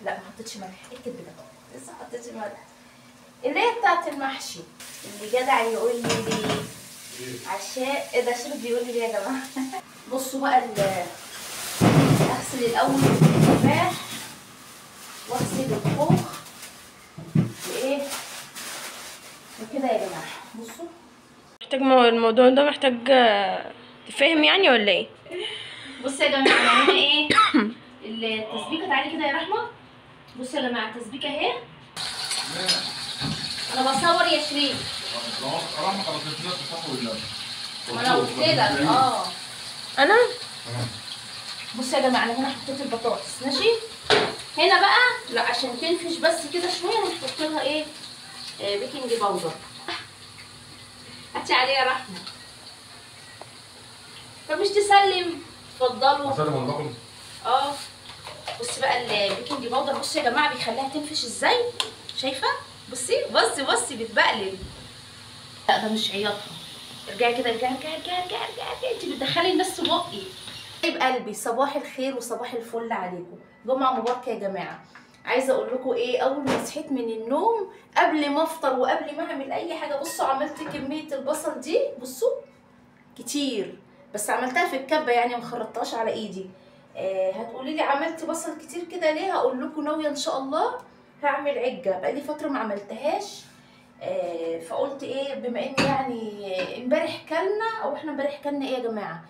لا ما حطيتش ملح. ايه الكدب ده؟ لسه ما حطيتش ملح. اللي هي بتاعت المحشي. اللي جدع يقول لي ليه؟ عشان ايه ده شرب بيقول لي ليه يا جماعه؟ بصوا بقى اغسل الاول التفاح واغسل الخوخ وايه وكده يا جماعه. بصوا محتاج الموضوع ده محتاج تفهم يعني ولا ايه؟ بصوا يا جماعه انا هنا ايه التسبيكه. تعالي كده يا رحمه. بصوا يا جماعه التسبيكه اهي. انا بصور يا شريف. رحمه خلاص كده تفتحوا ولا ما انا قلت لك انا بصوا يا جماعه انا هنا حطيت البطاطس ماشي. هنا بقى لا عشان تنفش بس كده شويه هنحط لها ايه بيكنج باودر. هاتي عليه يا رحمه. طب مش تسلم؟ اتفضلوا. اسلم ولا باكل؟ بصي بقى البيكنج باودر. بصي يا جماعه بيخليها تنفش ازاي. شايفه؟ بصي بتبقلل. لا ده مش عياطها. ارجعي كده ارجعي انت بتدخلي الناس في بقي. طيب قلبي صباح الخير وصباح الفل عليكم. جمعه مباركه يا جماعه. عايزه اقول لكم ايه، اول ما صحيت من النوم قبل ما افطر وقبل ما اعمل اي حاجه بصوا عملت كميه البصل دي. بصوا كتير بس عملتها في الكبه يعني ما خرطتهاش على ايدي. هتقولي لي عملت بصل كتير كده ليه؟ هقول لكم ناويه ان شاء الله هعمل عجه بقالي فتره ما عملتهاش. فقلت ايه بما ان يعني امبارح كلنا او احنا امبارح كلنا ايه يا جماعه؟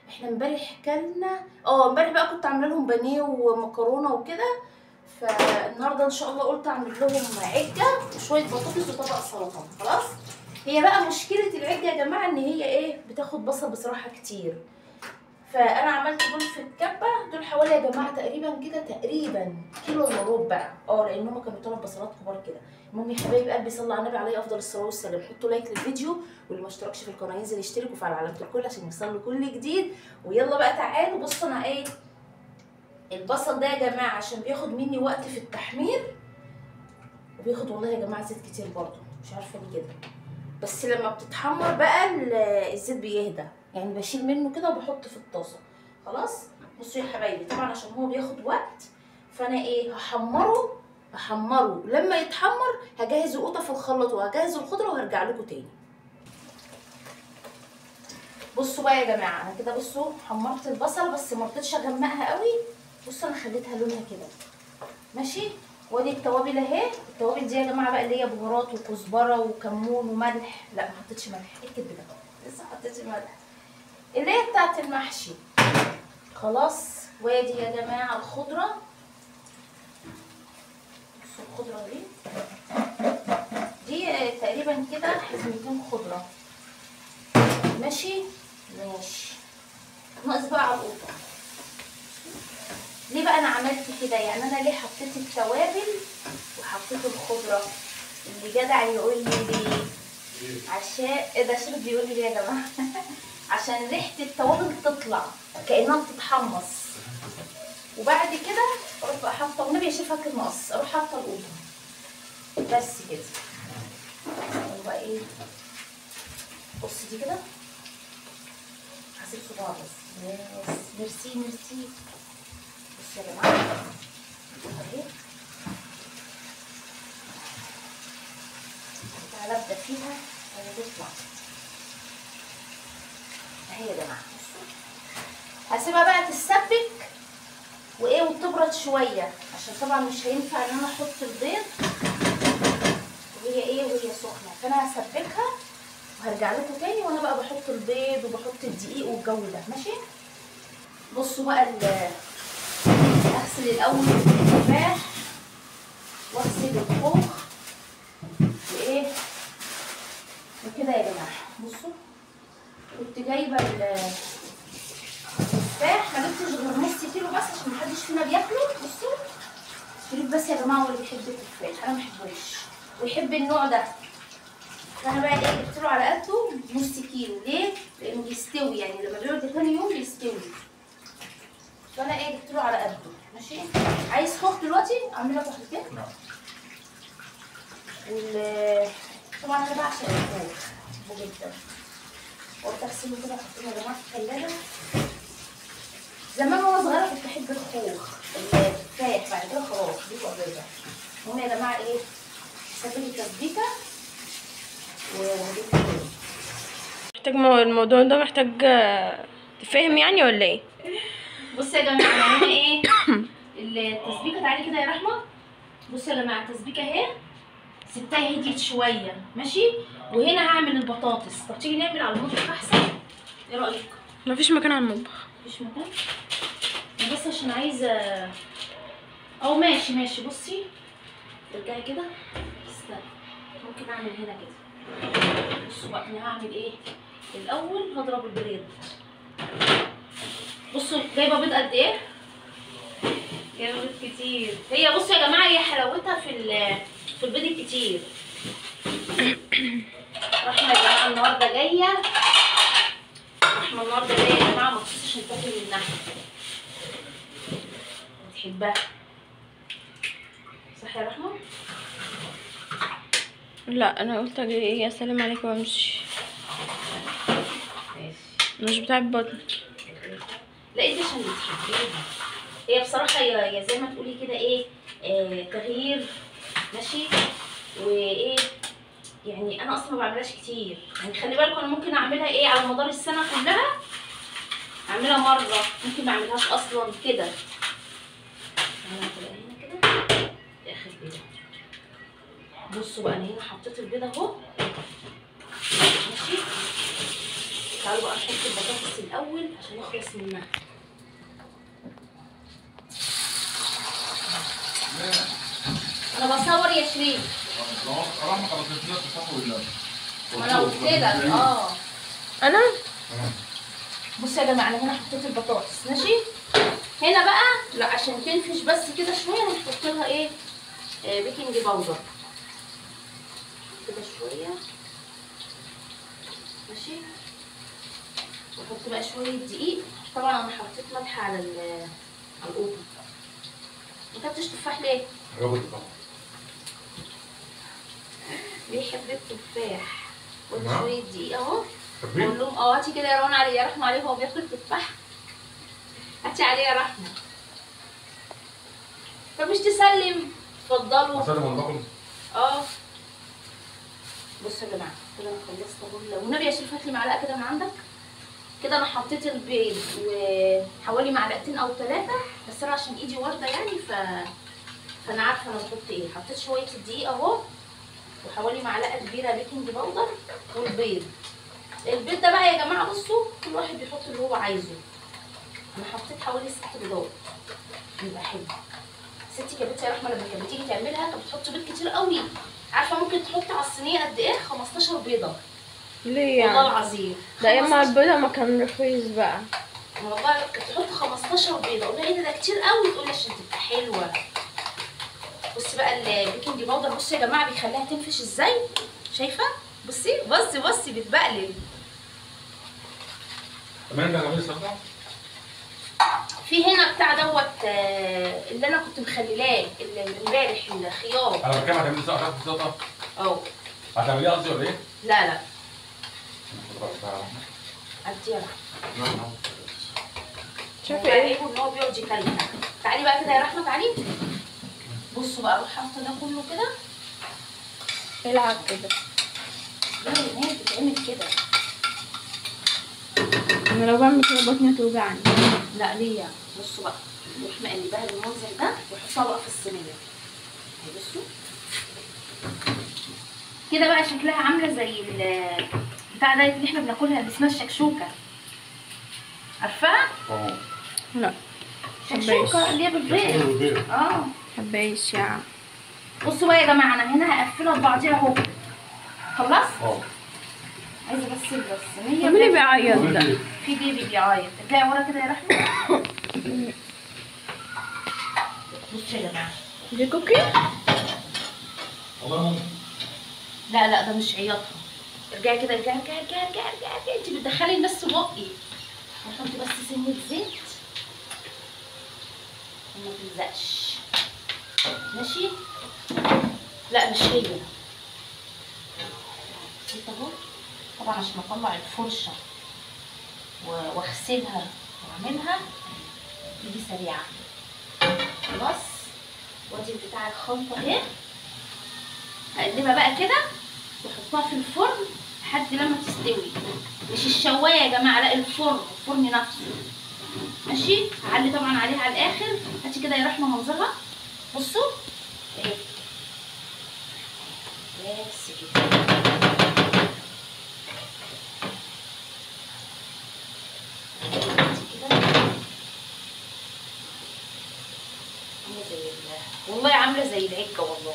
احنا امبارح كلنا امبارح بقى كنت عامله لهم بانيه ومكرونه وكده. فالنهارده ان شاء الله قلت اعمل لهم عجه وشويه بطاطس وطبق سلطه. خلاص. هي بقى مشكله العجه يا جماعه ان هي ايه بتاخد بصل بصراحه كتير. فانا عملت دول في الكبه دول حوالي يا جماعه تقريبا كده كيلو الا ربع. لان هم كانوا 3 بصلات كبار كده. المهم يا حبايب قلبي صلوا على النبي عليه افضل الصلاه والسلام. حطوا لايك للفيديو واللي ما اشتركش في القناه ينزل يشترك وفعل علامه الكل عشان يوصل كل جديد. ويلا بقى تعالوا بصوا انا ايه البصل ده يا جماعه عشان بياخد مني وقت في التحمير وبياخد والله يا جماعه زيت كتير برضه مش عارفه ليه كده. بس لما بتتحمر بقى الزيت بيهدى يعني بشيل منه كده وبحط في الطاسه. خلاص. بصوا يا حبايبي طبعا عشان هو بياخد وقت فانا ايه هحمره لما يتحمر هجهز القوطه في الخلاط وهجهز الخضره وهرجع لكم تاني. بصوا بقى يا جماعه انا كده بصوا حمرت البصل بس ما رضيتش اغمقها قوي. بصوا انا خليتها لونها كده ماشي. وادي التوابل اهي. التوابل دي يا جماعه بقى اللي هي بهارات وكزبره وكمون وملح. لا ما حطيتش ملح. ايه الكدب ده؟ لسه ما حطيتش ملح. اللي هي بتاعت المحشي. خلاص. وادي يا جماعه الخضره. بصوا الخضره دي تقريبا كده حزمتين خضره ماشي. ناقص بقى على القوطه. ليه بقى انا عملت كده يعني؟ انا ليه حطيت التوابل وحطيت الخضره؟ اللي جدع يقول لي ليه؟ عشان ايه ده شرب بيقول لي ليه يا جماعه؟ عشان ريحه التوابل تطلع كانها بتتحمص. وبعد كده اروح بقى حاطه والنبي يا شيف هات المقص اروح حاطه القوطه بس كده. بقى ايه بصي دي كده هسيب صباع بس. ميرسي بصوا يا جماعه اهي. تعالى ابدا فيها وهي تطلع اهي يا جماعه. بصوا هسيبها بقى تتسبك وايه وتبرد شويه عشان طبعا مش هينفع ان انا احط البيض وهي سخنه. فانا هسبكها وهرجع لكم تاني وانا بقى بحط البيض وبحط الدقيق والجو ده ماشي. بصوا بقى اغسل الاول التفاح واغسل الخوخ وايه وكده يا جماعه. بصوا كنت جايبه التفاح ما جبتش غير نص كيلو بس عشان محدش فينا بياكله. بصوا شريف بس يا جماعه هو اللي بيحب التفاح انا ما بحبوش ويحب النوع ده. فانا بقى ايه جبت له على قده نص كيلو. ليه؟ لانه بيستوي يعني لما بيقعد تاني يوم بيستوي. فانا ايه جبت له على قده ماشي. عايز خوخ دلوقتي اعمل لك واحدتين. نعم. طبعا انا بعشق الخوخ بحبه جدا. قلت اغسله كده احطه يا جماعه في الثلاجه. زمان وانا صغيره كنت بحب الخوخ التفاح بعد كده خلاص دي بقى يا جماعه ايه، سابلي تسبيكه محتاج الموضوع ده محتاج تفهم يعني ولا ايه؟ بصوا يا جماعه انا هنا ايه التسبيكه. تعالي كده يا رحمه. بصوا يا جماعه التسبيكه اهي، سبتها هديت شويه ماشي، وهنا هعمل البطاطس. طب تيجي نعمل على المطبخ احسن، ايه رايك؟ مفيش مكان على المطبخ. مفيش مكان؟ أنا بس عشان عايزه او ماشي. بصي ارجعي كده، استنى، ممكن اعمل هنا كده. بصوا بقى انا هعمل ايه الاول، هضرب البيض. بصوا جايبه بيض قد ايه، جايبه بيض كتير. هي بصوا يا جماعه هي حلاوتها في البيض الكتير. رحمه يا جماعه النهارده جايه، رحمه النهارده جايه يا جماعه مخصوص عشان تاكل منها، بتحبها صح يا رحمه؟ لا انا قلت اجي ايه اسلم عليك وامشي، ماشي. مش بتاع بطن. لا انت عشان بتحبيها. هي بصراحه يا زي ما تقولي كده ايه، تغيير ماشي. وايه يعني انا اصلا ما بعملهاش كتير، يعني خلي بالكم انا ممكن اعملها ايه على مدار السنه كلها، اعملها مره، ممكن ما اعملهاش اصلا كده. انا هتلاقي هنا كده اخر بيضه. بصوا بقى انا هنا حطيت البيضه اهو ماشي. تعالوا بقى نحط البطاطس الاول عشان نخلص منها. انا بصور يا شريف. رحمة خلصت لنا التفاح واللبن. ما انا قلت لك انا بصوا يا جماعه انا هنا حطيت البطاطس ماشي. هنا بقى لا عشان تنفش بس كده شويه هنحط لها ايه، بيكنج باودر كده شويه ماشي. واحط بقى شويه دقيق. طبعا انا حطيت ملح على القوطه. ما كنتش تفاح ليه؟ بيحب التفاح. قلت شويه دقيق اهو. بقول لهم هاتي كده يا رنا علي يا رحمه عليه، هو بياكل تفاح. هاتي عليه يا رحمه. طب مش تسلم؟ اتفضلوا. اسلم ولا باكل؟ بصوا يا جماعه كده انا خلصت اهو. والنبي يا شريف هات لي معلقه كده من عندك. كده انا حطيت البيض وحوالي معلقتين او 3، بس انا عشان ايدي وارده يعني فانا عارفه انا بحط ايه. حطيت شويه الدقيق اهو، وحوالي معلقه كبيره بيكنج باودر والبيض. البيض ده بقى يا جماعه بصوا كل واحد بيحط اللي هو عايزه. انا حطيت حوالي 6 بيضات يبقى حلو. ستي كانت يا رحمه لما كانت بتيجي تعملها كانت بتحط بيض كتير قوي. عارفه ممكن تحط على الصينيه قد ايه؟ 15 بيضه. ليه يعني؟ والله العظيم ده ايام ما البيضه ما كان رخيص بقى. والله كنت تحط 15 بيضه. اقول لها ايه ده كتير قوي، تقول لي عشان تبقى حلوه. بصي بقى البيكنج باودر بصي يا جماعه بيخليها تنفش ازاي، شايفه؟ بصي بتبقلل. تمام ده جميل الصراحه. في هنا بتاع دوت اللي انا كنت مخللاه امبارح الخيار. انا بتكلم هتعملي سلطه هتعمليها قصدي ولا ايه؟ لا اديها. شايفه ايه؟ عيبه ان هو بيقعد يكلم. تعالي بقى كده يا رحمه تعالي. بصوا بقى اروح حاطه ده كله كده. العب كده. لا هي بتتعمل كده. انا لو بعمل كده بطني هتوجعني. لا ليه يعني؟ بصوا بقى نروح مقلباها بالمنظر ده واحطها بقى في الصينيه. اهي بصوا كده بقى شكلها عامله زي بتاع دايت اللي احنا بناكلها اللي اسمها الشكشوكه. عارفاها؟ لا شكشوكه اللي هي بالبيض. حبايش يا عم. بصوا بقى يا جماعه انا هنا هقفلها ببعضيها اهو. خلصت؟ عايزه بس الصينيه. مين اللي بيعيط ده؟ في بيبي بيعيط. ارجعي ورا كده يا رحمه. بصوا يا جماعه دي كوكي؟ والله لا ده مش عياطها. ارجعي كده ارجعي. انت بتدخلي الناس في بقي. هحط بس سنه زيت وما تلزقش ماشي. لا مش هي زيت اهو. طبعا عشان اطلع الفرشه واغسلها واعملها دي سريعه. خلاص وادي بتاع الخلطه اهي هقلبها بقى كده واحطها في الفرن لحد لما تستوي. مش الشوايه يا جماعه، لا الفرن نفسه. ماشي. هعلي طبعا عليها على الاخر. هاتي كده يا رحمه منظرها، بصوا اهي. بس كده. والله عامله زي العجه والله.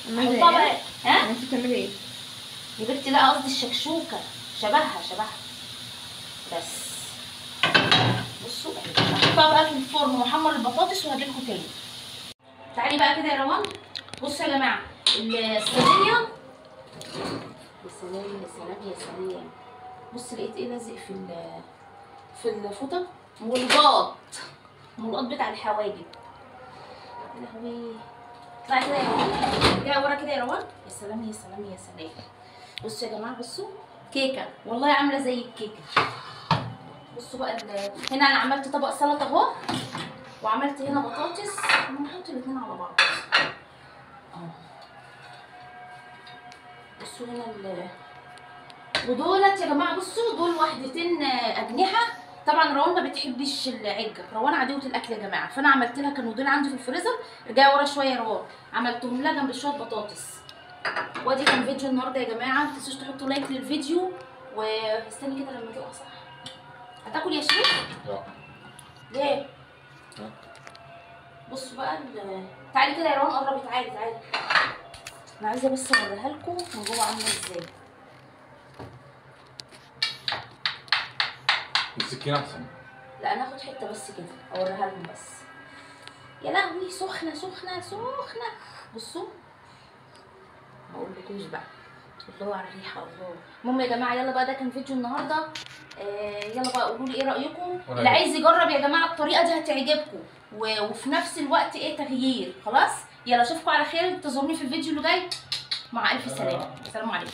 حطها بقى. ها انت بتعملي ايه؟ يا بنتي لا، قصدي الشكشوكه شبهها. بس بصوا هحطها بقى في الفرن واحمر البطاطس وهجيلكوا تاني. تعالي بقى كده يا روان. بصوا يا جماعه الصينيه. يا سلام يا سلام يا سلام. بص لقيت ايه لازق في الفوطه. ملقاط بتاع الحواجب. يا لهوي. اطلعي كده يا روان، ارجعي ورا كده يا روان. يا سلام يا سلام يا سلام. بصوا يا جماعه، بصوا كيكه والله عامله زي الكيكه. بصوا بقى هنا انا عملت طبق سلطه اهو، وعملت هنا بطاطس. انا هحط الاثنين على بعض اهو. بصوا هنا ودولت يا جماعه. بصوا دول وحدتين اجنحه. طبعا روان ما بتحبش العجه، روان عدوه الاكل يا جماعه، فانا عملت لها. كانوا دول عندي في الفريزر. ارجعي ورا شويه يا روان. عملتهم لها جنب شويه بطاطس. وادي كان فيديو النهارده يا جماعه. ما تنسوش تحطوا لايك للفيديو. واستني كده لما تبقى صح. هتاكل يا شريف؟ لا. ليه؟ لا. بصوا بقى تعالي كده يا روان، قربي. تعالي. انا عايزه بس اوريها لكم من جوه عامله ازاي. السكينة أحسن. لا انا هاخد حته بس كده اوريها لكم بس. يا لهوي سخنه. بصوا ما اقولكوش بقى. الله على الريحه الله. المهم يا جماعه يلا بقى، ده كان فيديو النهارده. يلا بقى قولوا لي ايه رايكم. اللي عايز يجرب يا جماعه الطريقه دي هتعجبكم، وفي نفس الوقت ايه تغيير. خلاص يلا اشوفكم على خير. انتظروني في الفيديو اللي جاي. مع الف سلامه. السلام عليكم.